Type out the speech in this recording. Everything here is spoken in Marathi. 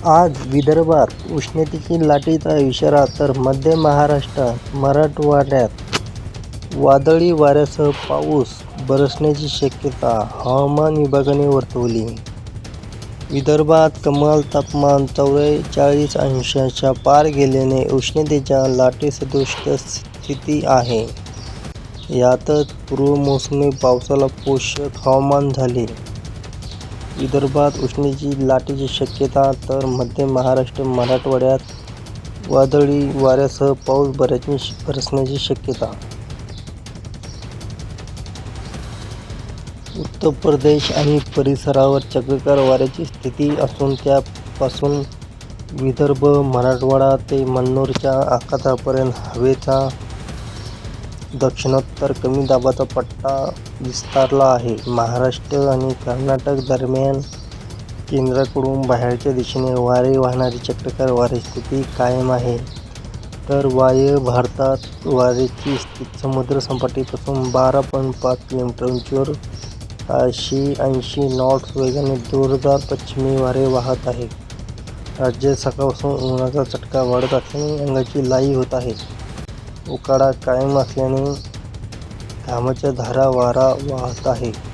आज विदर्भात उष्णतेची लाटेचा इशारा, तर मध्य महाराष्ट्रात मराठवाड्यात वादळी वाऱ्यासह पाऊस बरसण्याची शक्यता हवामान विभागाने वर्तवली. विदर्भात कमाल तापमान 44 अंशाच्या पार गेल्याने उष्णतेच्या लाटेसदृश स्थिती आहे. यातच पूर्वमोसमी पावसाला पोषक हवामान झाले. विदर्भात उष्णतेची लाटेची शक्यता, तर मध्य महाराष्ट्र मराठवाड्यात वादळी वाऱ्यासह पाऊस बरसण्याची शक्यता. उत्तर प्रदेश आणि परिसरावर चक्रीवादळ वाऱ्याची स्थिती असून त्यापासून विदर्भ, मराठवाडा ते मन्नूरच्या आखातापर्यंत हवेचा दक्षिणोत्तर कमी दाबाचा पट्टा विस्तारला आहे. महाराष्ट्र आणि कर्नाटक दरम्यान केंद्राकडून बाहेरच्या दिशेने वारे वाहणारी चक्रीवादळ वाऱ्याची स्थिती कायम आहे. तर वायव्य भारतात वाऱ्याची स्थिती समुद्रसपाटीपासून 12.5 किलोमीटर उंचीवर ताशी 80 नॉट्स वेगाने जोरदार पश्चिमी वारे वाहत आहे. राज्यात सकाळपासून उन्हाचा चटका वाढत असल्याने अंगाची लाही होत आहे. उकाडा कायम असल्याने घामाच्या धारा वारा वाहत आहे.